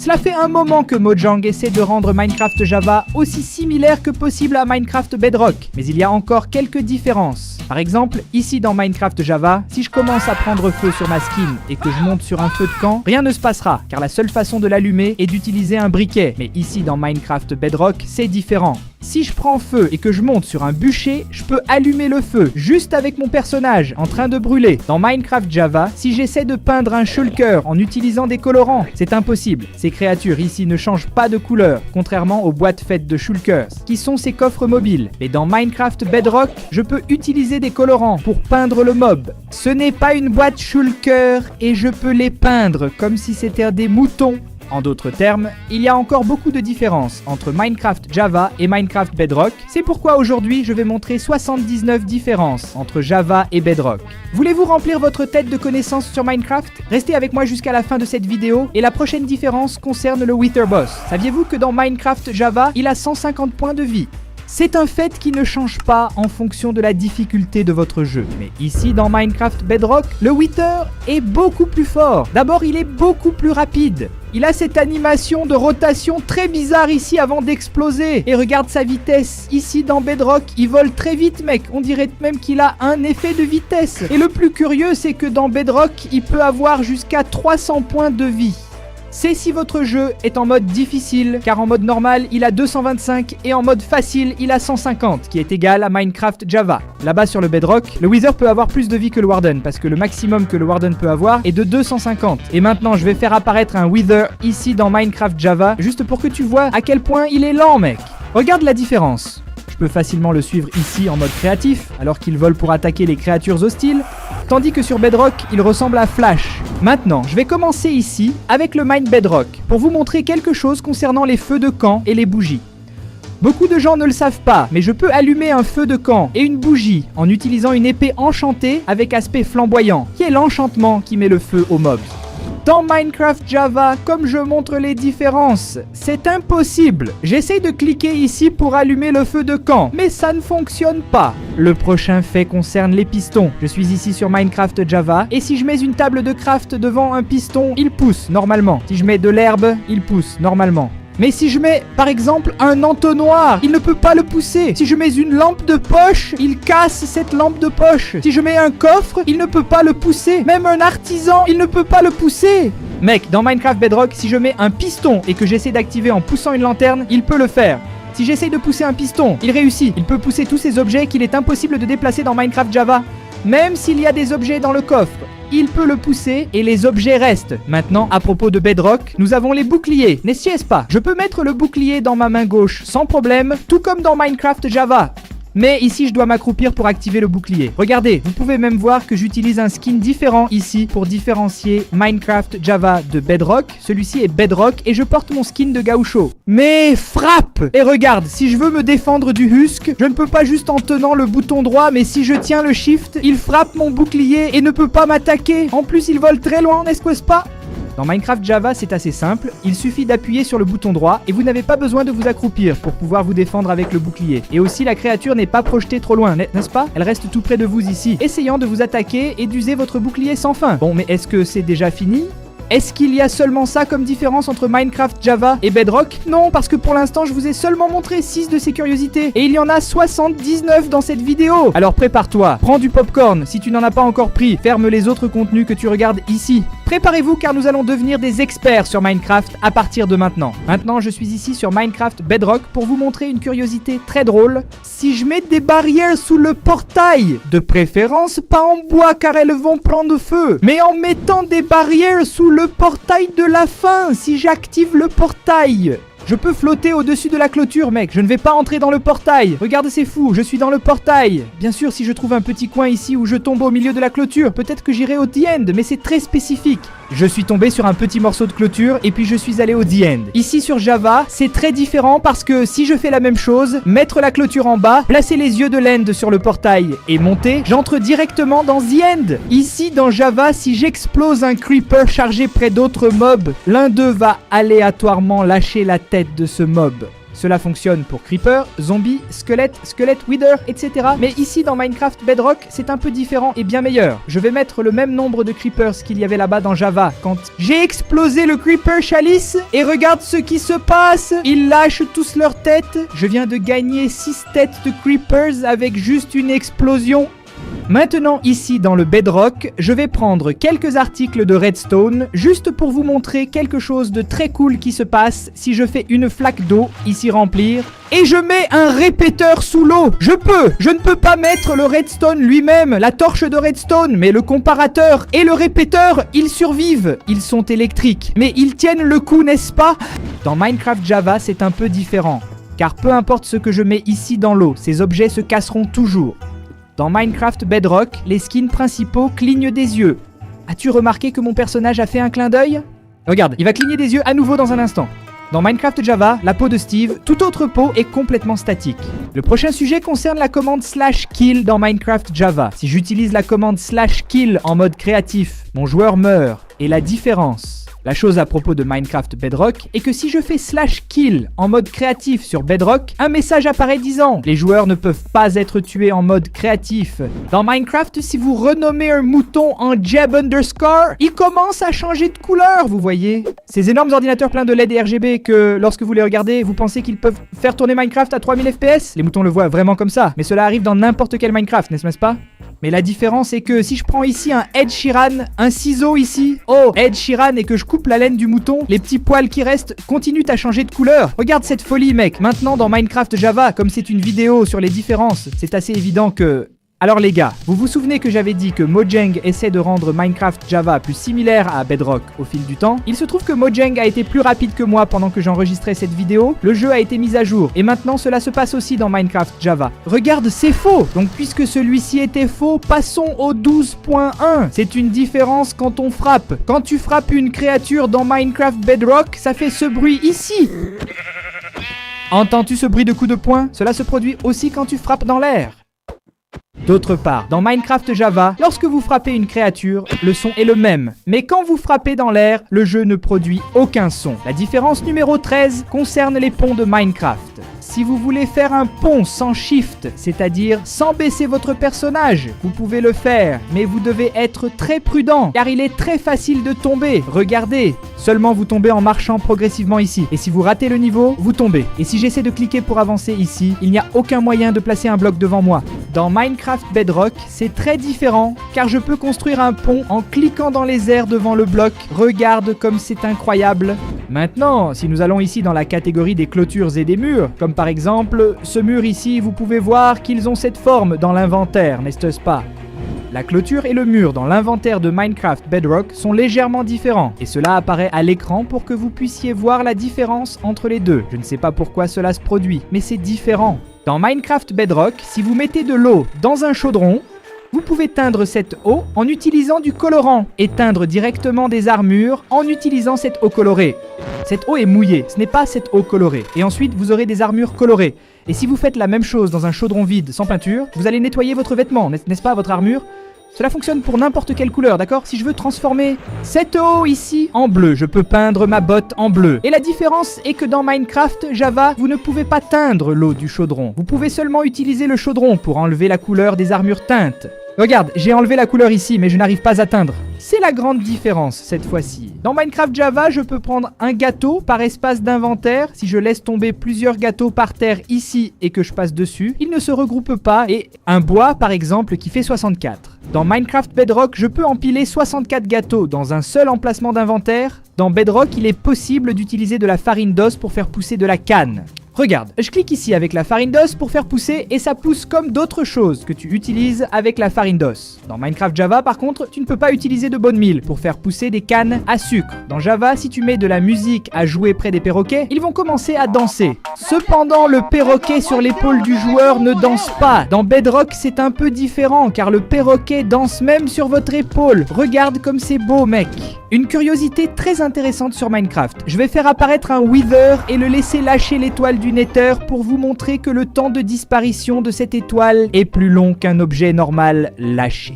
Cela fait un moment que Mojang essaie de rendre Minecraft Java aussi similaire que possible à Minecraft Bedrock, mais il y a encore quelques différences. Par exemple, ici dans Minecraft Java, si je commence à prendre feu sur ma skin et que je monte sur un feu de camp, rien ne se passera, car la seule façon de l'allumer est d'utiliser un briquet. Mais ici dans Minecraft Bedrock, c'est différent. Si je prends feu et que je monte sur un bûcher, je peux allumer le feu, juste avec mon personnage, en train de brûler. Dans Minecraft Java, si j'essaie de peindre un shulker en utilisant des colorants, c'est impossible. Ces créatures ici ne changent pas de couleur, contrairement aux boîtes faites de shulkers, qui sont ces coffres mobiles. Mais dans Minecraft Bedrock, je peux utiliser des colorants pour peindre le mob. Ce n'est pas une boîte shulker et je peux les peindre comme si c'était des moutons. En d'autres termes, il y a encore beaucoup de différences entre Minecraft Java et Minecraft Bedrock. C'est pourquoi aujourd'hui je vais montrer 79 différences entre Java et Bedrock. Voulez-vous remplir votre tête de connaissances sur Minecraft? Restez avec moi jusqu'à la fin de cette vidéo et la prochaine différence concerne le Wither Boss. Saviez-vous que dans Minecraft Java, il a 150 points de vie? C'est un fait qui ne change pas en fonction de la difficulté de votre jeu. Mais ici, dans Minecraft Bedrock, le Wither est beaucoup plus fort. D'abord, il est beaucoup plus rapide. Il a cette animation de rotation très bizarre ici avant d'exploser. Et regarde sa vitesse. Ici, dans Bedrock, il vole très vite, mec. On dirait même qu'il a un effet de vitesse. Et le plus curieux, c'est que dans Bedrock, il peut avoir jusqu'à 300 points de vie. C'est si votre jeu est en mode difficile, car en mode normal, il a 225 et en mode facile, il a 150, qui est égal à Minecraft Java. Là-bas sur le Bedrock, le Wither peut avoir plus de vie que le Warden, parce que le maximum que le Warden peut avoir est de 250. Et maintenant, je vais faire apparaître un Wither ici dans Minecraft Java, juste pour que tu vois à quel point il est lent, mec. Regarde la différence. Je peux facilement le suivre ici en mode créatif, alors qu'il vole pour attaquer les créatures hostiles, tandis que sur Bedrock, il ressemble à Flash. Maintenant, je vais commencer ici avec le Mine Bedrock, pour vous montrer quelque chose concernant les feux de camp et les bougies. Beaucoup de gens ne le savent pas, mais je peux allumer un feu de camp et une bougie en utilisant une épée enchantée avec aspect flamboyant, qui est l'enchantement qui met le feu aux mobs. Dans Minecraft Java, comme je montre les différences, c'est impossible. J'essaye de cliquer ici pour allumer le feu de camp, mais ça ne fonctionne pas. Le prochain fait concerne les pistons. Je suis ici sur Minecraft Java, et si je mets une table de craft devant un piston, il pousse normalement. Si je mets de l'herbe, il pousse normalement. Mais si je mets, par exemple, un entonnoir, il ne peut pas le pousser. Si je mets une lampe de poche, il casse cette lampe de poche. Si je mets un coffre, il ne peut pas le pousser. Même un artisan, il ne peut pas le pousser. Mec, dans Minecraft Bedrock, si je mets un piston et que j'essaie d'activer en poussant une lanterne, il peut le faire. Si j'essaye de pousser un piston, il réussit. Il peut pousser tous ces objets qu'il est impossible de déplacer dans Minecraft Java. Même s'il y a des objets dans le coffre, il peut le pousser et les objets restent. Maintenant, à propos de Bedrock, nous avons les boucliers, n'est-ce pas? Je peux mettre le bouclier dans ma main gauche sans problème, tout comme dans Minecraft Java. Mais ici, je dois m'accroupir pour activer le bouclier. Regardez, vous pouvez même voir que j'utilise un skin différent ici pour différencier Minecraft Java de Bedrock. Celui-ci est Bedrock et je porte mon skin de gaucho. Mais frappe! Et regarde, si je veux me défendre du Husk, je ne peux pas juste en tenant le bouton droit, mais si je tiens le Shift, il frappe mon bouclier et ne peut pas m'attaquer. En plus, il vole très loin, n'est-ce pas? Dans Minecraft Java, c'est assez simple, il suffit d'appuyer sur le bouton droit et vous n'avez pas besoin de vous accroupir pour pouvoir vous défendre avec le bouclier. Et aussi, la créature n'est pas projetée trop loin, n'est-ce pas? Elle reste tout près de vous ici, essayant de vous attaquer et d'user votre bouclier sans fin. Bon, mais est-ce que c'est déjà fini? Est-ce qu'il y a seulement ça comme différence entre Minecraft Java et Bedrock? Non, parce que pour l'instant, je vous ai seulement montré 6 de ces curiosités. Et il y en a 79 dans cette vidéo. Alors prépare-toi, prends du popcorn. Si tu n'en as pas encore pris, ferme les autres contenus que tu regardes ici. Préparez-vous car nous allons devenir des experts sur Minecraft à partir de maintenant. Maintenant, je suis ici sur Minecraft Bedrock pour vous montrer une curiosité très drôle. Si je mets des barrières sous le portail, de préférence pas en bois car elles vont prendre feu, mais en mettant des barrières sous le portail de la fin, si j'active le portail, je peux flotter au-dessus de la clôture, mec. Je ne vais pas entrer dans le portail. Regarde, c'est fou, je suis dans le portail. Bien sûr, si je trouve un petit coin ici où je tombe au milieu de la clôture, peut-être que j'irai au The End, mais c'est très spécifique. Je suis tombé sur un petit morceau de clôture et puis je suis allé au The End. Ici sur Java, c'est très différent parce que si je fais la même chose, mettre la clôture en bas, placer les yeux de l'End sur le portail et monter, j'entre directement dans The End. Ici dans Java, si j'explose un creeper chargé près d'autres mobs, l'un d'eux va aléatoirement lâcher la tête de ce mob. Cela fonctionne pour Creeper, Zombie, Squelette, Wither, etc. Mais ici dans Minecraft Bedrock, c'est un peu différent et bien meilleur. Je vais mettre le même nombre de Creepers qu'il y avait là-bas dans Java quand j'ai explosé le Creeper Chalice. Et regarde ce qui se passe. Ils lâchent tous leurs têtes. Je viens de gagner 6 têtes de Creepers avec juste une explosion. Maintenant ici dans le Bedrock, je vais prendre quelques articles de redstone juste pour vous montrer quelque chose de très cool qui se passe si je fais une flaque d'eau ici remplir et je mets un répéteur sous l'eau. Je ne peux pas mettre le redstone lui-même, la torche de redstone, mais le comparateur et le répéteur, ils survivent. Ils sont électriques, mais ils tiennent le coup, n'est-ce pas? Dans Minecraft Java, c'est un peu différent, car peu importe ce que je mets ici dans l'eau, ces objets se casseront toujours. Dans Minecraft Bedrock, les skins principaux clignent des yeux. As-tu remarqué que mon personnage a fait un clin d'œil? Regarde, il va cligner des yeux à nouveau dans un instant. Dans Minecraft Java, la peau de Steve, toute autre peau est complètement statique. Le prochain sujet concerne la commande /kill dans Minecraft Java. Si j'utilise la commande /kill en mode créatif, mon joueur meurt. Et la différence, la chose à propos de Minecraft Bedrock est que si je fais /kill en mode créatif sur Bedrock, un message apparaît disant « Les joueurs ne peuvent pas être tués en mode créatif ». Dans Minecraft, si vous renommez un mouton en Jeb _, il commence à changer de couleur, vous voyez. Ces énormes ordinateurs pleins de LED et RGB que, lorsque vous les regardez, vous pensez qu'ils peuvent faire tourner Minecraft à 3000 FPS. Les moutons le voient vraiment comme ça, mais cela arrive dans n'importe quel Minecraft, n'est-ce pas? Mais la différence est que si je prends ici un Ed Sheeran, un ciseau ici, Ed Sheeran, et que je coupe la laine du mouton, les petits poils qui restent continuent à changer de couleur. Regarde cette folie, mec. Maintenant, dans Minecraft Java, comme c'est une vidéo sur les différences, c'est assez évident que... Alors les gars, vous vous souvenez que j'avais dit que Mojang essaie de rendre Minecraft Java plus similaire à Bedrock au fil du temps? Il se trouve que Mojang a été plus rapide que moi pendant que j'enregistrais cette vidéo, le jeu a été mis à jour, et maintenant cela se passe aussi dans Minecraft Java. Regarde, c'est faux! Donc puisque celui-ci était faux, passons au 12.1. C'est une différence quand on frappe. Quand tu frappes une créature dans Minecraft Bedrock, ça fait ce bruit ici. Entends-tu ce bruit de coup de poing? Cela se produit aussi quand tu frappes dans l'air. D'autre part, dans Minecraft Java, lorsque vous frappez une créature, le son est le même. Mais quand vous frappez dans l'air, le jeu ne produit aucun son. La différence numéro 13 concerne les ponts de Minecraft. Si vous voulez faire un pont sans shift, c'est-à-dire sans baisser votre personnage, vous pouvez le faire, mais vous devez être très prudent, car il est très facile de tomber. Regardez, seulement vous tombez en marchant progressivement ici. Et si vous ratez le niveau, vous tombez. Et si j'essaie de cliquer pour avancer ici, il n'y a aucun moyen de placer un bloc devant moi. Dans Minecraft Bedrock, c'est très différent, car je peux construire un pont en cliquant dans les airs devant le bloc. Regarde comme c'est incroyable. Maintenant, si nous allons ici dans la catégorie des clôtures et des murs, comme par exemple, ce mur ici, vous pouvez voir qu'ils ont cette forme dans l'inventaire, n'est-ce pas? La clôture et le mur dans l'inventaire de Minecraft Bedrock sont légèrement différents, et cela apparaît à l'écran pour que vous puissiez voir la différence entre les deux. Je ne sais pas pourquoi cela se produit, mais c'est différent. Dans Minecraft Bedrock, si vous mettez de l'eau dans un chaudron, vous pouvez teindre cette eau en utilisant du colorant et teindre directement des armures en utilisant cette eau colorée. Cette eau est mouillée, ce n'est pas cette eau colorée. Et ensuite, vous aurez des armures colorées. Et si vous faites la même chose dans un chaudron vide sans peinture, vous allez nettoyer votre vêtement, n'est-ce pas, votre armure? Cela fonctionne pour n'importe quelle couleur, d'accord? Si je veux transformer cette eau ici en bleu, je peux peindre ma botte en bleu. Et la différence est que dans Minecraft Java, vous ne pouvez pas teindre l'eau du chaudron. Vous pouvez seulement utiliser le chaudron pour enlever la couleur des armures teintes. Regarde, j'ai enlevé la couleur ici, mais je n'arrive pas à teindre. C'est la grande différence, cette fois-ci. Dans Minecraft Java, je peux prendre un gâteau par espace d'inventaire. Si je laisse tomber plusieurs gâteaux par terre ici et que je passe dessus, ils ne se regroupent pas. Et un bois, par exemple, qui fait 64. Dans Minecraft Bedrock, je peux empiler 64 gâteaux dans un seul emplacement d'inventaire. Dans Bedrock, il est possible d'utiliser de la farine d'os pour faire pousser de la canne. Regarde, je clique ici avec la farine d'os pour faire pousser et ça pousse comme d'autres choses que tu utilises avec la farine d'os. Dans Minecraft Java par contre, tu ne peux pas utiliser de bone meal pour faire pousser des cannes à sucre. Dans Java, si tu mets de la musique à jouer près des perroquets, ils vont commencer à danser. Cependant, le perroquet sur l'épaule du joueur ne danse pas. Dans Bedrock, c'est un peu différent car le perroquet danse même sur votre épaule. Regarde comme c'est beau, mec. Une curiosité très intéressante sur Minecraft. Je vais faire apparaître un Wither et le laisser lâcher l'étoile du Nether pour vous montrer que le temps de disparition de cette étoile est plus long qu'un objet normal lâché.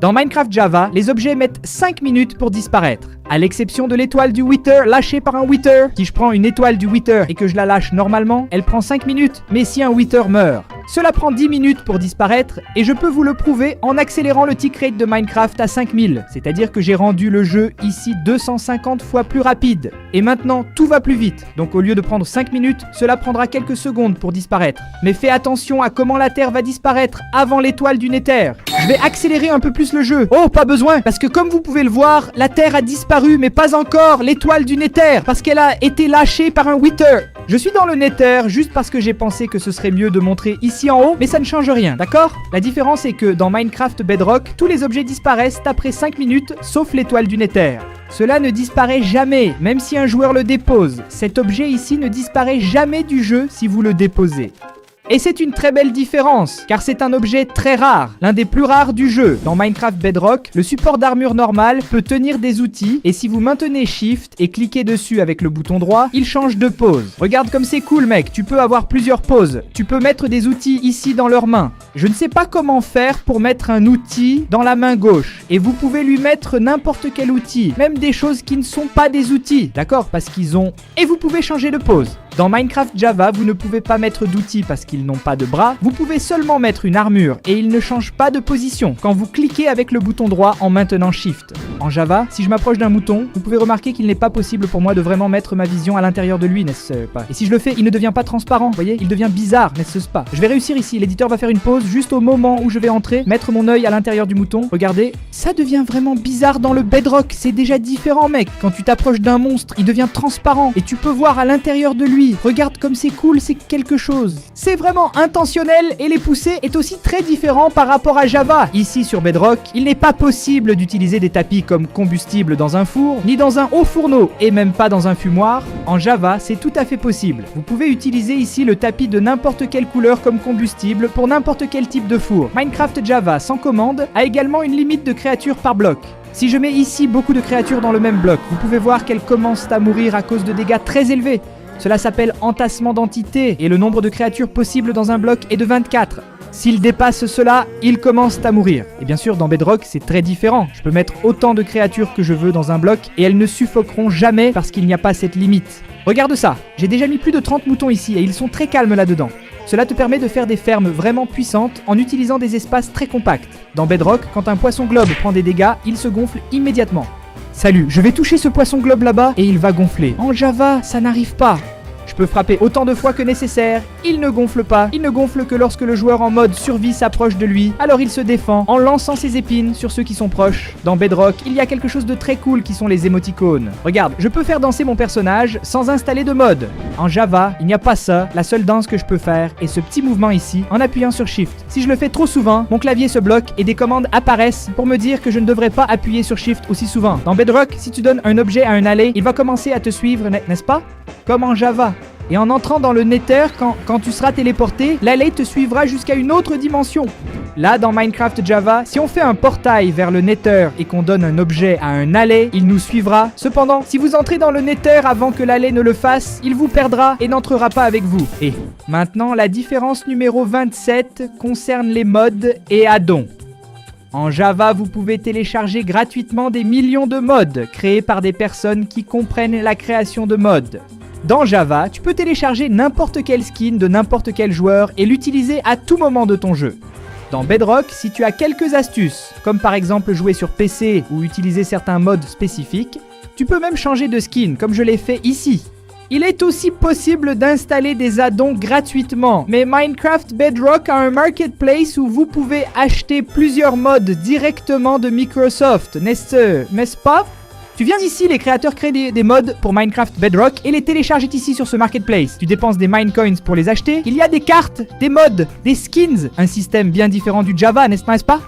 Dans Minecraft Java, les objets mettent 5 minutes pour disparaître. À l'exception de l'étoile du Wither lâchée par un Wither. Si je prends une étoile du Wither et que je la lâche normalement, elle prend 5 minutes. Mais si un Wither meurt, cela prend 10 minutes pour disparaître et je peux vous le prouver en accélérant le tick rate de Minecraft à 5000. C'est-à-dire que j'ai rendu le jeu ici 250 fois plus rapide. Et maintenant, tout va plus vite. Donc au lieu de prendre 5 minutes, cela prendra quelques secondes pour disparaître. Mais fais attention à comment la Terre va disparaître avant l'étoile du Nether. Je vais accélérer un peu plus le jeu. Oh, pas besoin, parce que comme vous pouvez le voir, la Terre a disparu, mais pas encore l'étoile du Nether, parce qu'elle a été lâchée par un Wither. Je suis dans le Nether juste parce que j'ai pensé que ce serait mieux de montrer ici en haut, mais ça ne change rien, d'accord? La différence est que dans Minecraft Bedrock, tous les objets disparaissent après 5 minutes, sauf l'étoile du Nether. Cela ne disparaît jamais, même si un joueur le dépose. Cet objet ici ne disparaît jamais du jeu si vous le déposez. Et c'est une très belle différence, car c'est un objet très rare, l'un des plus rares du jeu. Dans Minecraft Bedrock, le support d'armure normal peut tenir des outils, et si vous maintenez Shift et cliquez dessus avec le bouton droit, il change de pose. Regarde comme c'est cool mec, tu peux avoir plusieurs poses. Tu peux mettre des outils ici dans leurs mains. Je ne sais pas comment faire pour mettre un outil dans la main gauche, et vous pouvez lui mettre n'importe quel outil, même des choses qui ne sont pas des outils, d'accord? Parce qu'ils ont... Et vous pouvez changer de pose. Dans Minecraft Java, vous ne pouvez pas mettre d'outils parce qu'ils n'ont pas de bras. Vous pouvez seulement mettre une armure et ils ne changent pas de position quand vous cliquez avec le bouton droit en maintenant Shift. En Java, si je m'approche d'un mouton, vous pouvez remarquer qu'il n'est pas possible pour moi de vraiment mettre ma vision à l'intérieur de lui, n'est-ce pas? Et si je le fais, il ne devient pas transparent, vous voyez? Il devient bizarre, n'est-ce pas? Je vais réussir ici, l'éditeur va faire une pause juste au moment où je vais entrer, mettre mon œil à l'intérieur du mouton. Regardez, ça devient vraiment bizarre dans le Bedrock, c'est déjà différent mec. Quand tu t'approches d'un monstre, il devient transparent et tu peux voir à l'intérieur de lui. Regarde comme c'est cool, c'est quelque chose. C'est vraiment intentionnel et les poussées est aussi très différent par rapport à Java. Ici sur Bedrock, il n'est pas possible d'utiliser des tapis comme combustible dans un four, ni dans un haut fourneau, et même pas dans un fumoir. En Java, c'est tout à fait possible. Vous pouvez utiliser ici le tapis de n'importe quelle couleur comme combustible pour n'importe quel type de four. Minecraft Java sans commande a également une limite de créatures par bloc. Si je mets ici beaucoup de créatures dans le même bloc, vous pouvez voir qu'elles commencent à mourir à cause de dégâts très élevés. Cela s'appelle entassement d'entités et le nombre de créatures possibles dans un bloc est de 24. S'ils dépassent cela, ils commencent à mourir. Et bien sûr, dans Bedrock, c'est très différent. Je peux mettre autant de créatures que je veux dans un bloc et elles ne suffoqueront jamais parce qu'il n'y a pas cette limite. Regarde ça, j'ai déjà mis plus de 30 moutons ici et ils sont très calmes là-dedans. Cela te permet de faire des fermes vraiment puissantes en utilisant des espaces très compacts. Dans Bedrock, quand un poisson globe prend des dégâts, il se gonfle immédiatement. Salut, je vais toucher ce poisson globe là-bas et il va gonfler. En Java, ça n'arrive pas. Je peux frapper autant de fois que nécessaire, il ne gonfle pas, il ne gonfle que lorsque le joueur en mode survie s'approche de lui, alors il se défend en lançant ses épines sur ceux qui sont proches. Dans Bedrock, il y a quelque chose de très cool qui sont les émoticônes. Regarde, je peux faire danser mon personnage sans installer de mode. En Java, il n'y a pas ça, la seule danse que je peux faire est ce petit mouvement ici en appuyant sur Shift. Si je le fais trop souvent, mon clavier se bloque et des commandes apparaissent pour me dire que je ne devrais pas appuyer sur Shift aussi souvent. Dans Bedrock, si tu donnes un objet à un alley, il va commencer à te suivre, n'est-ce pas? Comme en Java. Et en entrant dans le Nether, quand tu seras téléporté, l'alley te suivra jusqu'à une autre dimension. Là, dans Minecraft Java, si on fait un portail vers le Nether et qu'on donne un objet à un alley, il nous suivra. Cependant, si vous entrez dans le Nether avant que l'alley ne le fasse, il vous perdra et n'entrera pas avec vous. Et maintenant, la différence numéro 27 concerne les mods et add-ons. En Java, vous pouvez télécharger gratuitement des millions de mods créés par des personnes qui comprennent la création de mods. Dans Java, tu peux télécharger n'importe quel skin de n'importe quel joueur et l'utiliser à tout moment de ton jeu. Dans Bedrock, si tu as quelques astuces, comme par exemple jouer sur PC ou utiliser certains mods spécifiques, tu peux même changer de skin, comme je l'ai fait ici. Il est aussi possible d'installer des add-ons gratuitement, mais Minecraft Bedrock a un marketplace où vous pouvez acheter plusieurs mods directement de Microsoft, n'est-ce pas? Tu viens ici, les créateurs créent des mods pour Minecraft Bedrock et les téléchargent ici sur ce marketplace. Tu dépenses des Minecoins pour les acheter. Il y a des cartes, des mods, des skins. Un système bien différent du Java, n'est-ce pas?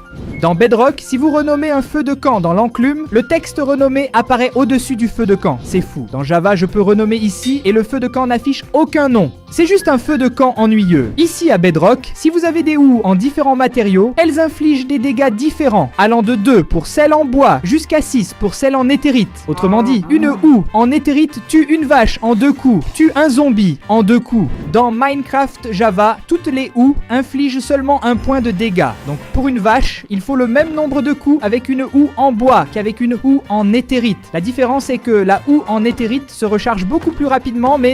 Dans Bedrock, si vous renommez un feu de camp dans l'enclume, le texte renommé apparaît au-dessus du feu de camp. C'est fou. Dans Java, je peux renommer ici et le feu de camp n'affiche aucun nom. C'est juste un feu de camp ennuyeux. Ici à Bedrock, si vous avez des houes en différents matériaux, elles infligent des dégâts différents, allant de 2 pour celles en bois jusqu'à 6 pour celles en éthérite. éthérite. Autrement dit, une houe en éthérite tue une vache en 2 coups, tue un zombie en 2 coups. Dans Minecraft Java, toutes les houes infligent seulement 1 point de dégâts. Donc pour une vache, il faut le même nombre de coups avec une houe en bois qu'avec une houe en éthérite. La différence est que la houe en éthérite se recharge beaucoup plus rapidement, mais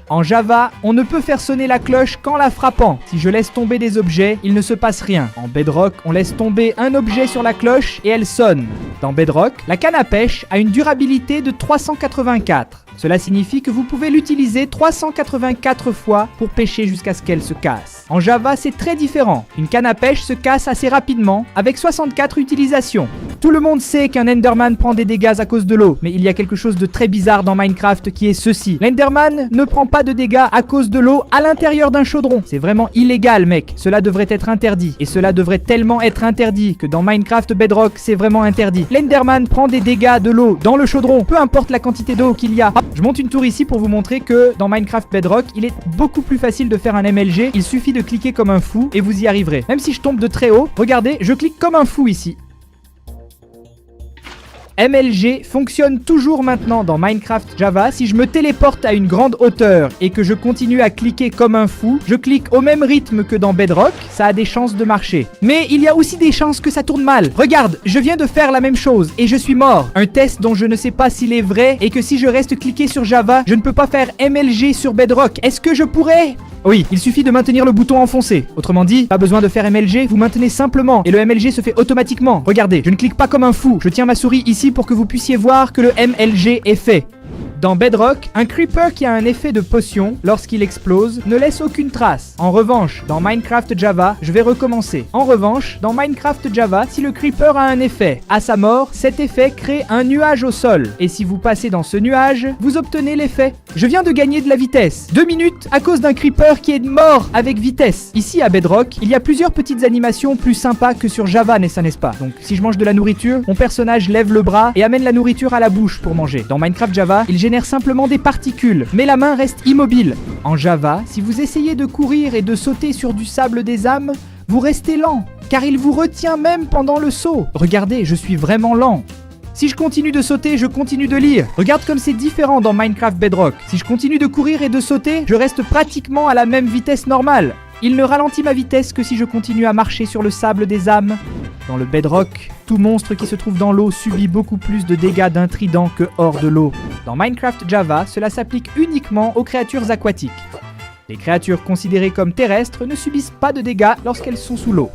en Java, on ne peut faire sonner la cloche qu'en la frappant. Si je laisse tomber des objets, il ne se passe rien. En Bedrock, on laisse tomber un objet sur la cloche et elle sonne. Dans Bedrock, la canne à pêche a une durabilité de 384. Cela signifie que vous pouvez l'utiliser 384 fois pour pêcher jusqu'à ce qu'elle se casse. En Java, c'est très différent. Une canne à pêche se casse assez rapidement, avec 64 utilisations. Tout le monde sait qu'un Enderman prend des dégâts à cause de l'eau, mais il y a quelque chose de très bizarre dans Minecraft qui est ceci. L'Enderman ne prend pas de dégâts à cause de l'eau à l'intérieur d'un chaudron. C'est vraiment illégal, mec. Cela devrait être interdit. Et cela devrait tellement être interdit que dans Minecraft Bedrock, c'est vraiment interdit. L'Enderman prend des dégâts de l'eau dans le chaudron, peu importe la quantité d'eau qu'il y a. Je monte une tour ici pour vous montrer que dans Minecraft Bedrock, il est beaucoup plus facile de faire un MLG. Il suffit de cliquer comme un fou et vous y arriverez. Même si je tombe de très haut, regardez, je clique comme un fou ici. MLG fonctionne toujours maintenant dans Minecraft Java. Si je me téléporte à une grande hauteur et que je continue à cliquer comme un fou, je clique au même rythme que dans Bedrock, ça a des chances de marcher. Mais il y a aussi des chances que ça tourne mal. Regarde, je viens de faire la même chose et je suis mort. Un test dont je ne sais pas s'il est vrai et que si je reste cliqué sur Java, je ne peux pas faire MLG sur Bedrock. Est-ce que je pourrais ? Oui, il suffit de maintenir le bouton enfoncé. Autrement dit, pas besoin de faire MLG, vous maintenez simplement et le MLG se fait automatiquement. Regardez, je ne clique pas comme un fou. Je tiens ma souris ici pour que vous puissiez voir que le MLG est fait. Dans Bedrock, un creeper qui a un effet de potion, lorsqu'il explose, ne laisse aucune trace. En revanche, dans Minecraft Java, je vais recommencer. En revanche, dans Minecraft Java, si le creeper a un effet, à sa mort, cet effet crée un nuage au sol. Et si vous passez dans ce nuage, vous obtenez l'effet. Je viens de gagner de la vitesse. 2 minutes à cause d'un creeper qui est mort avec vitesse. Ici à Bedrock, il y a plusieurs petites animations plus sympas que sur Java, n'est-ce pas? Donc si je mange de la nourriture, mon personnage lève le bras et amène la nourriture à la bouche pour manger. Dans Minecraft Java, il génère simplement des particules, mais la main reste immobile. En Java, si vous essayez de courir et de sauter sur du sable des âmes, vous restez lent, car il vous retient même pendant le saut. Regardez, je suis vraiment lent. Si je continue de sauter, je continue de lire. Regarde comme c'est différent dans Minecraft Bedrock. Si je continue de courir et de sauter, je reste pratiquement à la même vitesse normale. Il ne ralentit ma vitesse que si je continue à marcher sur le sable des âmes. Dans le Bedrock, tout monstre qui se trouve dans l'eau subit beaucoup plus de dégâts d'un trident que hors de l'eau. Dans Minecraft Java, cela s'applique uniquement aux créatures aquatiques. Les créatures considérées comme terrestres ne subissent pas de dégâts lorsqu'elles sont sous l'eau.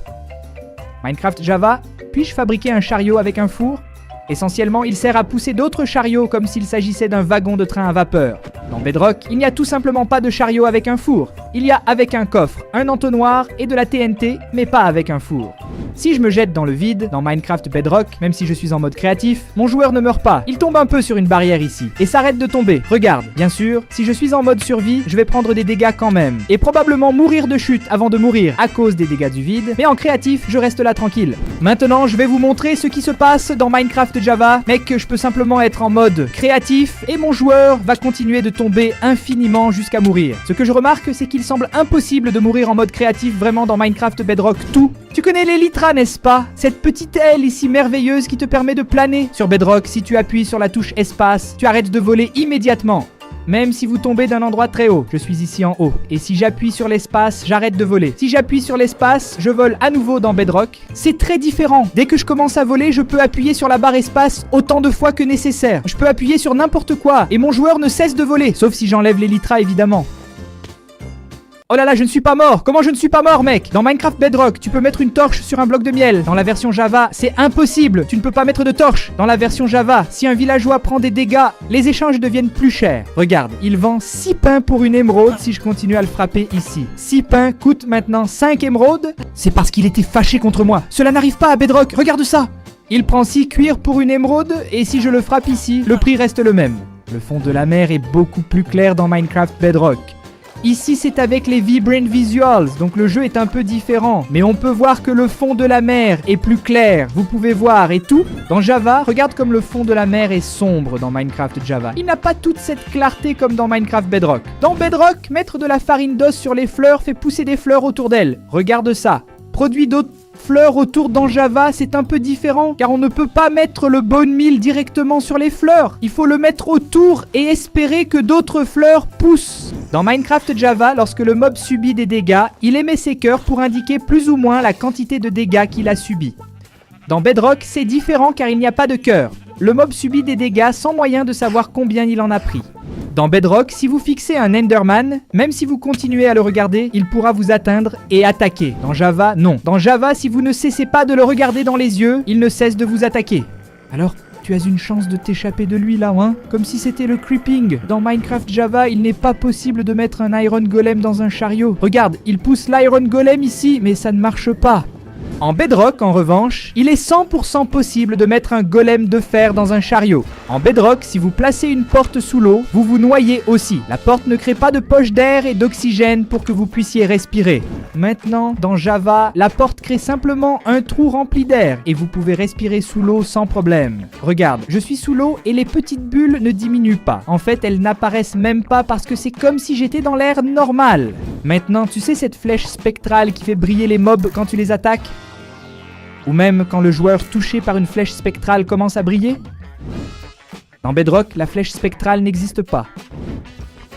Minecraft Java, puis-je fabriquer un chariot avec un four ? Essentiellement, il sert à pousser d'autres chariots comme s'il s'agissait d'un wagon de train à vapeur. Dans Bedrock, il n'y a tout simplement pas de chariot avec un four. Il y a avec un coffre, un entonnoir et de la TNT, mais pas avec un four. Si je me jette dans le vide, dans Minecraft Bedrock, même si je suis en mode créatif, mon joueur ne meurt pas. Il tombe un peu sur une barrière ici, et s'arrête de tomber. Regarde, bien sûr, si je suis en mode survie, je vais prendre des dégâts quand même. Et probablement mourir de chute avant de mourir à cause des dégâts du vide, mais en créatif, je reste là tranquille. Maintenant, je vais vous montrer ce qui se passe dans Minecraft Java. Mec, je peux simplement être en mode créatif, et mon joueur va continuer de tomber infiniment jusqu'à mourir. Ce que je remarque, c'est qu'il semble impossible de mourir en mode créatif vraiment dans Minecraft Bedrock tout. Tu connais l'Elytra, n'est-ce pas? Cette petite aile ici merveilleuse qui te permet de planer. Sur Bedrock, si tu appuies sur la touche espace, tu arrêtes de voler immédiatement. Même si vous tombez d'un endroit très haut, je suis ici en haut. Et si j'appuie sur l'espace, j'arrête de voler. Si j'appuie sur l'espace, je vole à nouveau dans Bedrock. C'est très différent. Dès que je commence à voler, je peux appuyer sur la barre espace autant de fois que nécessaire. Je peux appuyer sur n'importe quoi et mon joueur ne cesse de voler. Sauf si j'enlève l'Elytra évidemment. Oh là là, je ne suis pas mort! Comment je ne suis pas mort, mec? Dans Minecraft Bedrock, tu peux mettre une torche sur un bloc de miel. Dans la version Java, c'est impossible! Tu ne peux pas mettre de torche! Dans la version Java, si un villageois prend des dégâts, les échanges deviennent plus chers. Regarde, il vend 6 pains pour une émeraude si je continue à le frapper ici. 6 pains coûtent maintenant 5 émeraudes. C'est parce qu'il était fâché contre moi. Cela n'arrive pas à Bedrock, regarde ça! Il prend 6 cuirs pour une émeraude, et si je le frappe ici, le prix reste le même. Le fond de la mer est beaucoup plus clair dans Minecraft Bedrock. Ici c'est avec les Vibrant Visuals, donc le jeu est un peu différent. Mais on peut voir que le fond de la mer est plus clair, vous pouvez voir et tout. Dans Java, regarde comme le fond de la mer est sombre dans Minecraft Java. Il n'a pas toute cette clarté comme dans Minecraft Bedrock. Dans Bedrock, mettre de la farine d'os sur les fleurs fait pousser des fleurs autour d'elles. Regarde ça. Produit d'autres fleurs autour dans Java, c'est un peu différent, car on ne peut pas mettre le bone meal directement sur les fleurs. Il faut le mettre autour et espérer que d'autres fleurs poussent. Dans Minecraft Java, lorsque le mob subit des dégâts, il émet ses cœurs pour indiquer plus ou moins la quantité de dégâts qu'il a subi. Dans Bedrock, c'est différent car il n'y a pas de cœur. Le mob subit des dégâts sans moyen de savoir combien il en a pris. Dans Bedrock, si vous fixez un Enderman, même si vous continuez à le regarder, il pourra vous atteindre et attaquer. Dans Java, non. Dans Java, si vous ne cessez pas de le regarder dans les yeux, il ne cesse de vous attaquer. Alors, tu as une chance de t'échapper de lui là, hein? Comme si c'était le creeping. Dans Minecraft Java, il n'est pas possible de mettre un Iron Golem dans un chariot. Regarde, il pousse l'Iron Golem ici, mais ça ne marche pas. En Bedrock, en revanche, il est 100% possible de mettre un golem de fer dans un chariot. En Bedrock, si vous placez une porte sous l'eau, vous vous noyez aussi. La porte ne crée pas de poche d'air et d'oxygène pour que vous puissiez respirer. Maintenant, dans Java, la porte crée simplement un trou rempli d'air et vous pouvez respirer sous l'eau sans problème. Regarde, je suis sous l'eau et les petites bulles ne diminuent pas. En fait, elles n'apparaissent même pas parce que c'est comme si j'étais dans l'air normal. Maintenant, tu sais cette flèche spectrale qui fait briller les mobs quand tu les attaques ? Ou même quand le joueur touché par une flèche spectrale commence à briller? Dans Bedrock, la flèche spectrale n'existe pas.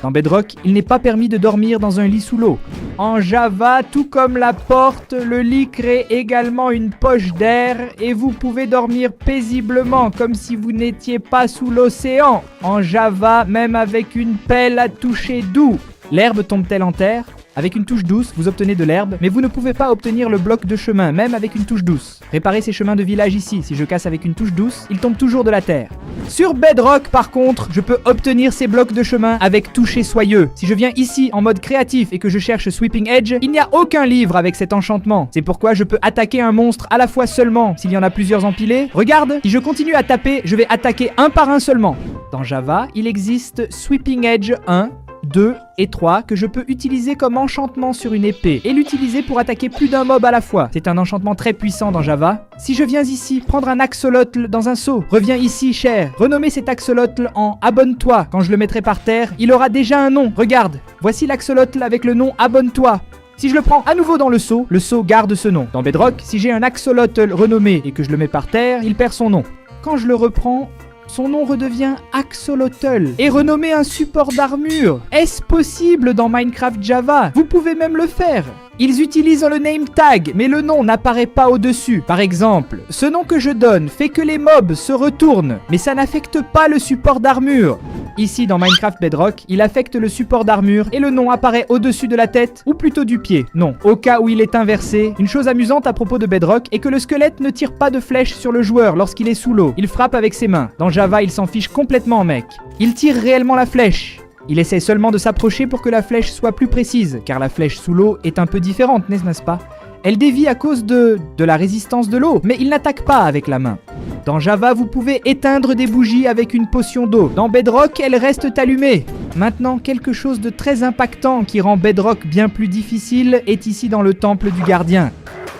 Dans Bedrock, il n'est pas permis de dormir dans un lit sous l'eau. En Java, tout comme la porte, le lit crée également une poche d'air et vous pouvez dormir paisiblement comme si vous n'étiez pas sous l'océan. En Java, même avec une pelle à toucher doux. L'herbe tombe-t-elle en terre? Avec une touche douce, vous obtenez de l'herbe, mais vous ne pouvez pas obtenir le bloc de chemin, même avec une touche douce. Réparez ces chemins de village ici. Si je casse avec une touche douce, ils tombent toujours de la terre. Sur Bedrock, par contre, je peux obtenir ces blocs de chemin avec toucher soyeux. Si je viens ici en mode créatif et que je cherche Sweeping Edge, il n'y a aucun livre avec cet enchantement. C'est pourquoi je peux attaquer un monstre à la fois seulement s'il y en a plusieurs empilés. Regarde, si je continue à taper, je vais attaquer un par un seulement. Dans Java, il existe Sweeping Edge 1, 2 et 3 que je peux utiliser comme enchantement sur une épée et l'utiliser pour attaquer plus d'un mob à la fois. C'est un enchantement très puissant dans Java. Si je viens ici prendre un axolotl dans un seau, reviens ici cher, renommez cet axolotl en abonne-toi. Quand je le mettrai par terre, il aura déjà un nom. Regarde, voici l'axolotl avec le nom abonne-toi. Si je le prends à nouveau dans le seau garde ce nom. Dans Bedrock, si j'ai un axolotl renommé et que je le mets par terre, il perd son nom. Quand je le reprends, son nom redevient Axolotl et renommé un support d'armure. Est-ce possible dans Minecraft Java? Vous pouvez même le faire. Ils utilisent le name tag, mais le nom n'apparaît pas au-dessus. Par exemple, ce nom que je donne fait que les mobs se retournent, mais ça n'affecte pas le support d'armure. Ici, dans Minecraft Bedrock, il affecte le support d'armure et le nom apparaît au-dessus de la tête, ou plutôt du pied. Non, au cas où il est inversé. Une chose amusante à propos de Bedrock est que le squelette ne tire pas de flèche sur le joueur lorsqu'il est sous l'eau. Il frappe avec ses mains. Dans Java, il s'en fiche complètement, mec. Il tire réellement la flèche. Il essaie seulement de s'approcher pour que la flèche soit plus précise, car la flèche sous l'eau est un peu différente, n'est-ce pas? Elle dévie à cause de la résistance de l'eau, mais il n'attaque pas avec la main. Dans Java, vous pouvez éteindre des bougies avec une potion d'eau. Dans Bedrock, elles restent allumées. Maintenant, quelque chose de très impactant qui rend Bedrock bien plus difficile est ici dans le temple du gardien.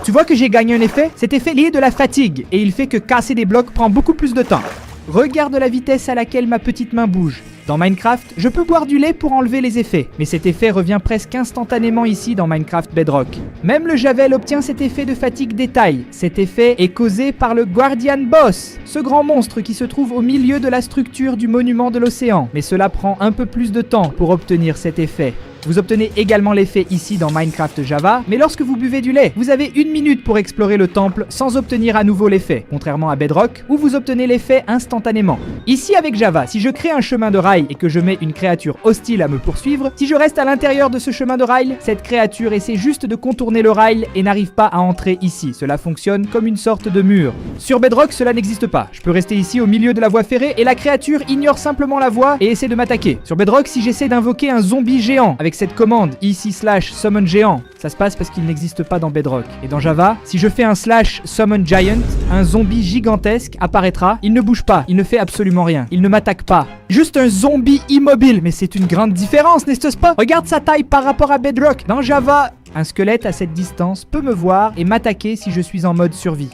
Tu vois que j'ai gagné un effet? Cet effet lié de la fatigue, et il fait que casser des blocs prend beaucoup plus de temps. Regarde la vitesse à laquelle ma petite main bouge. Dans Minecraft, je peux boire du lait pour enlever les effets, mais cet effet revient presque instantanément ici dans Minecraft Bedrock. Même le Javel obtient cet effet de fatigue détail. Cet effet est causé par le Guardian Boss, ce grand monstre qui se trouve au milieu de la structure du monument de l'océan. Mais cela prend un peu plus de temps pour obtenir cet effet. Vous obtenez également l'effet ici dans Minecraft Java, mais lorsque vous buvez du lait, vous avez 1 minute pour explorer le temple sans obtenir à nouveau l'effet, contrairement à Bedrock où vous obtenez l'effet instantanément. Ici avec Java, si je crée un chemin de rail et que je mets une créature hostile à me poursuivre, si je reste à l'intérieur de ce chemin de rail, cette créature essaie juste de contourner le rail et n'arrive pas à entrer ici. Cela fonctionne comme une sorte de mur. Sur Bedrock, cela n'existe pas. Je peux rester ici au milieu de la voie ferrée et la créature ignore simplement la voie et essaie de m'attaquer. Sur Bedrock, si j'essaie d'invoquer un zombie géant avec cette commande ici/summon géant, ça se passe parce qu'il n'existe pas dans Bedrock. Et dans Java, si je fais un /summon giant, un zombie gigantesque apparaîtra. Il ne bouge pas, il ne fait absolument rien, il ne m'attaque pas. Juste un zombie immobile, mais c'est une grande différence, n'est-ce pas? Regarde sa taille par rapport à Bedrock. Dans Java, un squelette à cette distance peut me voir et m'attaquer si je suis en mode survie.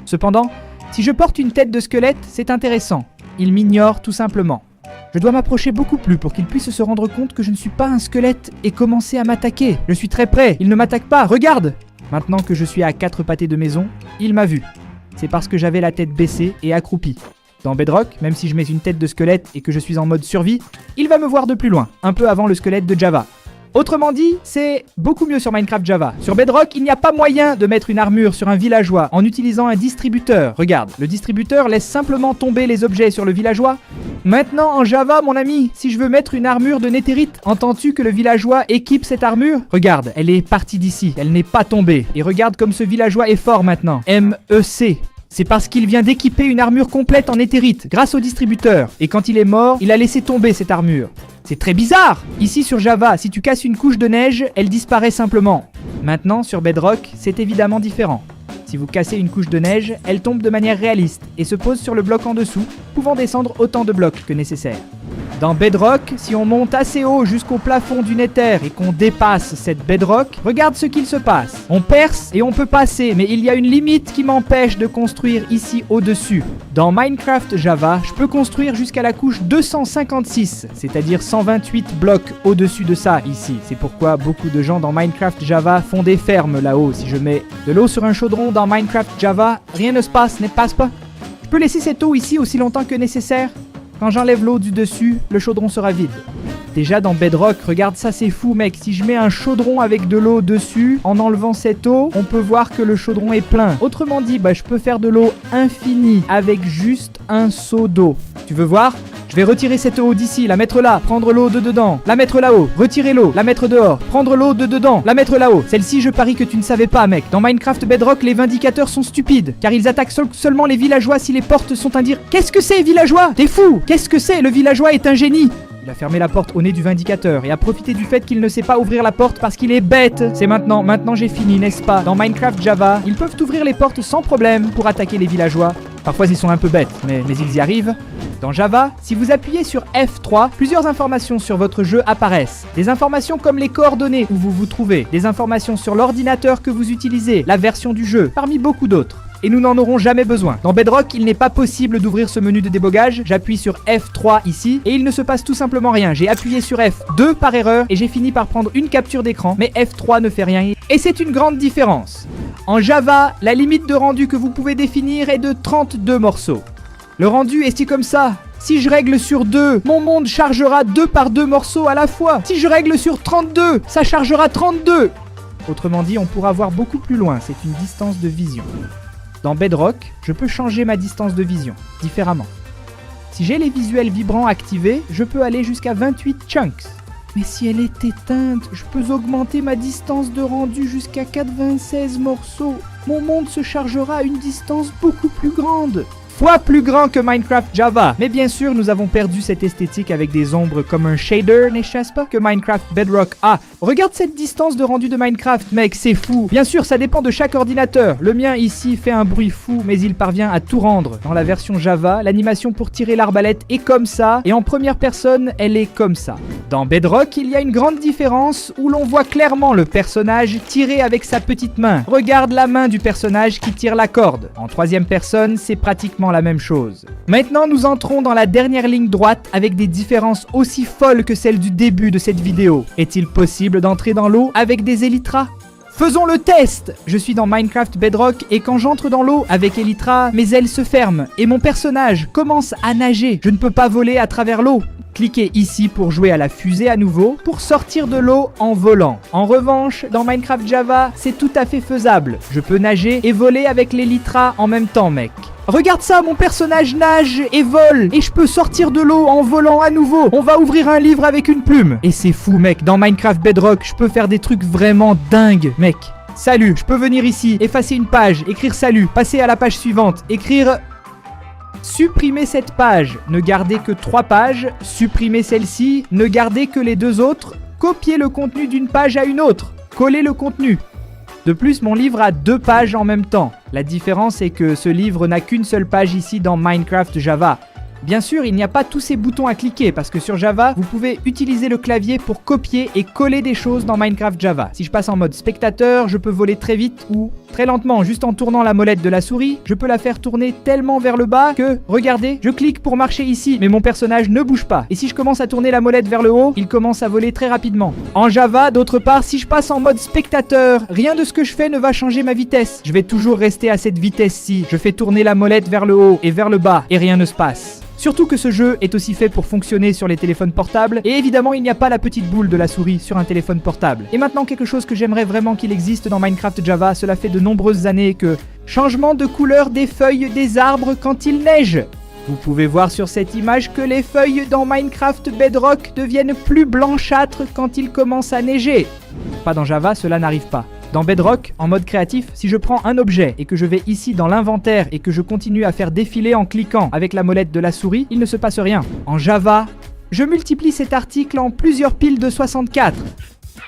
Cependant, si je porte une tête de squelette, c'est intéressant. Il m'ignore tout simplement. Je dois m'approcher beaucoup plus pour qu'il puisse se rendre compte que je ne suis pas un squelette et commencer à m'attaquer. Je suis très près, il ne m'attaque pas, regarde! Maintenant que je suis à 4 pâtés de maison, il m'a vu. C'est parce que j'avais la tête baissée et accroupie. Dans Bedrock, même si je mets une tête de squelette et que je suis en mode survie, il va me voir de plus loin, un peu avant le squelette de Java. Autrement dit, c'est beaucoup mieux sur Minecraft Java. Sur Bedrock, il n'y a pas moyen de mettre une armure sur un villageois en utilisant un distributeur. Regarde, le distributeur laisse simplement tomber les objets sur le villageois. Maintenant, en Java, mon ami, si je veux mettre une armure de netherite, entends-tu que le villageois équipe cette armure? Regarde, elle est partie d'ici, elle n'est pas tombée. Et regarde comme ce villageois est fort maintenant. MEC. C'est parce qu'il vient d'équiper une armure complète en netherite, grâce au distributeur. Et quand il est mort, il a laissé tomber cette armure. C'est très bizarre! Ici sur Java, si tu casses une couche de neige, elle disparaît simplement. Maintenant, sur Bedrock, c'est évidemment différent. Si vous cassez une couche de neige, elle tombe de manière réaliste et se pose sur le bloc en dessous, pouvant descendre autant de blocs que nécessaire. Dans Bedrock, si on monte assez haut jusqu'au plafond du Nether et qu'on dépasse cette Bedrock, regarde ce qu'il se passe. On perce et on peut passer, mais il y a une limite qui m'empêche de construire ici au-dessus. Dans Minecraft Java, je peux construire jusqu'à la couche 256, c'est-à-dire 128 blocs au-dessus de ça ici. C'est pourquoi beaucoup de gens dans Minecraft Java font des fermes là-haut. Si je mets de l'eau sur un chaudron dans Minecraft Java, rien ne se passe, ne passe pas. Je peux laisser cette eau ici aussi longtemps que nécessaire. Quand j'enlève l'eau du dessus, le chaudron sera vide. Déjà dans Bedrock, regarde ça, c'est fou mec. Si je mets un chaudron avec de l'eau dessus, en enlevant cette eau, on peut voir que le chaudron est plein. Autrement dit, je peux faire de l'eau infinie avec juste un seau d'eau. Tu veux voir ? Je vais retirer cette eau d'ici, la mettre là, prendre l'eau de dedans, la mettre là-haut, retirer l'eau, la mettre dehors, prendre l'eau de dedans, la mettre là-haut. Celle-ci, je parie que tu ne savais pas, mec. Dans Minecraft Bedrock, les vindicateurs sont stupides, car ils attaquent seulement les villageois si les portes sont un dire. Qu'est-ce que c'est, villageois? T'es fou? Qu'est-ce que c'est? Le villageois est un génie. Il a fermé la porte au nez du vindicateur et a profité du fait qu'il ne sait pas ouvrir la porte parce qu'il est bête. C'est maintenant j'ai fini, n'est-ce pas? Dans Minecraft Java, ils peuvent ouvrir les portes sans problème pour attaquer les villageois. Parfois ils sont un peu bêtes, mais ils y arrivent. Dans Java, si vous appuyez sur F3, plusieurs informations sur votre jeu apparaissent. Des informations comme les coordonnées où vous vous trouvez, des informations sur l'ordinateur que vous utilisez, la version du jeu, parmi beaucoup d'autres. Et nous n'en aurons jamais besoin. Dans Bedrock, il n'est pas possible d'ouvrir ce menu de débogage. J'appuie sur F3 ici et il ne se passe tout simplement rien. J'ai appuyé sur F2 par erreur et j'ai fini par prendre une capture d'écran, mais F3 ne fait rien. Et c'est une grande différence. En Java, la limite de rendu que vous pouvez définir est de 32 morceaux. Le rendu est comme ça. Si je règle sur 2, mon monde chargera 2 par 2 morceaux à la fois. Si je règle sur 32, ça chargera 32. Autrement dit, on pourra voir beaucoup plus loin. C'est une distance de vision. Dans Bedrock, je peux changer ma distance de vision, différemment. Si j'ai les visuels vibrants activés, je peux aller jusqu'à 28 chunks. Mais si elle est éteinte, je peux augmenter ma distance de rendu jusqu'à 96 morceaux. Mon monde se chargera à une distance beaucoup plus grande. Fois plus grand que Minecraft Java. Mais bien sûr, nous avons perdu cette esthétique avec des ombres comme un shader, n'est-ce pas, que Minecraft Bedrock a. Regarde cette distance de rendu de Minecraft, mec, c'est fou. Bien sûr, ça dépend de chaque ordinateur. Le mien ici fait un bruit fou, mais il parvient à tout rendre. Dans la version Java, l'animation pour tirer l'arbalète est comme ça, et en première personne, elle est comme ça. Dans Bedrock, il y a une grande différence où l'on voit clairement le personnage tirer avec sa petite main. Regarde la main du personnage qui tire la corde. En troisième personne, c'est pratiquement la même chose. Maintenant, nous entrons dans la dernière ligne droite avec des différences aussi folles que celles du début de cette vidéo. Est-il possible d'entrer dans l'eau avec des élytras? Faisons le test! Je suis dans Minecraft Bedrock et quand j'entre dans l'eau avec Elytra, mes ailes se ferment et mon personnage commence à nager. Je ne peux pas voler à travers l'eau. Cliquez ici pour jouer à la fusée à nouveau, pour sortir de l'eau en volant. En revanche, dans Minecraft Java, c'est tout à fait faisable. Je peux nager et voler avec l'Elytra en même temps, mec. Regarde ça, mon personnage nage et vole, et je peux sortir de l'eau en volant à nouveau. On va ouvrir un livre avec une plume. Et c'est fou, mec, dans Minecraft Bedrock, je peux faire des trucs vraiment dingues, mec. Salut, je peux venir ici, effacer une page, écrire salut, passer à la page suivante, écrire... Supprimer cette page, ne garder que 3 pages, supprimer celle-ci, ne garder que les 2 autres, copier le contenu d'une page à une autre, coller le contenu. De plus, mon livre a 2 pages en même temps. La différence est que ce livre n'a qu'une seule page ici dans Minecraft Java. Bien sûr, il n'y a pas tous ces boutons à cliquer parce que sur Java, vous pouvez utiliser le clavier pour copier et coller des choses dans Minecraft Java. Si je passe en mode spectateur, je peux voler très vite ou très lentement, juste en tournant la molette de la souris. Je peux la faire tourner tellement vers le bas que, regardez, je clique pour marcher ici, mais mon personnage ne bouge pas. Et si je commence à tourner la molette vers le haut, il commence à voler très rapidement. En Java, d'autre part, si je passe en mode spectateur, rien de ce que je fais ne va changer ma vitesse. Je vais toujours rester à cette vitesse-ci. Je fais tourner la molette vers le haut et vers le bas, et rien ne se passe. Surtout que ce jeu est aussi fait pour fonctionner sur les téléphones portables, et évidemment il n'y a pas la petite boule de la souris sur un téléphone portable. Et maintenant quelque chose que j'aimerais vraiment qu'il existe dans Minecraft Java, cela fait de nombreuses années que... Changement de couleur des feuilles des arbres quand il neige. Vous pouvez voir sur cette image que les feuilles dans Minecraft Bedrock deviennent plus blanchâtres quand il commence à neiger. Pas dans Java, cela n'arrive pas. Dans Bedrock, en mode créatif, si je prends un objet et que je vais ici dans l'inventaire et que je continue à faire défiler en cliquant avec la molette de la souris, il ne se passe rien. En Java, je multiplie cet article en plusieurs piles de 64.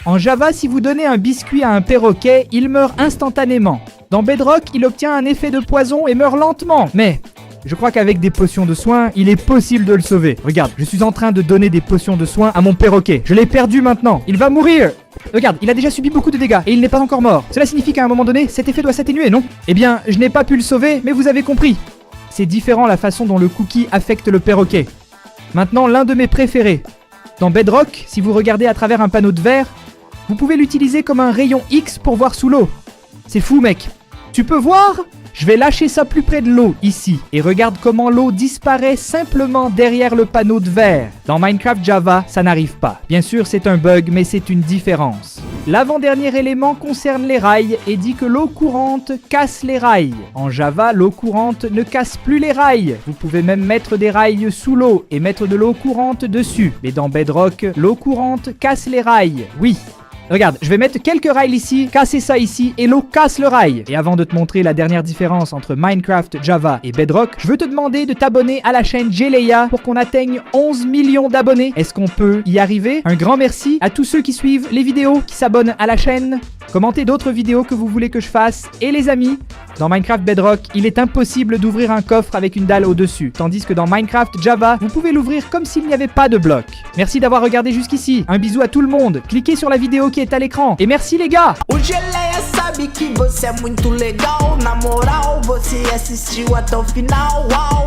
En Java, si vous donnez un biscuit à un perroquet, il meurt instantanément. Dans Bedrock, il obtient un effet de poison et meurt lentement. Mais... je crois qu'avec des potions de soin, il est possible de le sauver. Regarde, je suis en train de donner des potions de soin à mon perroquet. Je l'ai perdu maintenant. Il va mourir. Regarde, il a déjà subi beaucoup de dégâts et il n'est pas encore mort. Cela signifie qu'à un moment donné, cet effet doit s'atténuer, non? Eh bien, je n'ai pas pu le sauver, mais vous avez compris. C'est différent la façon dont le cookie affecte le perroquet. Maintenant, l'un de mes préférés. Dans Bedrock, si vous regardez à travers un panneau de verre, vous pouvez l'utiliser comme un rayon X pour voir sous l'eau. C'est fou, mec. Tu peux voir? Je vais lâcher ça plus près de l'eau, ici, et regarde comment l'eau disparaît simplement derrière le panneau de verre. Dans Minecraft Java, ça n'arrive pas. Bien sûr, c'est un bug, mais c'est une différence. L'avant-dernier élément concerne les rails et dit que l'eau courante casse les rails. En Java, l'eau courante ne casse plus les rails. Vous pouvez même mettre des rails sous l'eau et mettre de l'eau courante dessus. Mais dans Bedrock, l'eau courante casse les rails. Oui. Regarde, je vais mettre quelques rails ici, casser ça ici, et l'eau casse le rail. Et avant de te montrer la dernière différence entre Minecraft, Java et Bedrock, je veux te demander de t'abonner à la chaîne Jeleia pour qu'on atteigne 11 millions d'abonnés. Est-ce qu'on peut y arriver? Un grand merci à tous ceux qui suivent les vidéos, qui s'abonnent à la chaîne. Commentez d'autres vidéos que vous voulez que je fasse. Et les amis, dans Minecraft Bedrock, il est impossible d'ouvrir un coffre avec une dalle au-dessus. Tandis que dans Minecraft Java, vous pouvez l'ouvrir comme s'il n'y avait pas de bloc. Merci d'avoir regardé jusqu'ici. Un bisou à tout le monde. Cliquez sur la vidéo qui est à l'écran. Et merci les gars! O Geleia sabe que você é muito legal. Na moral, você assistiu até o final. Uau!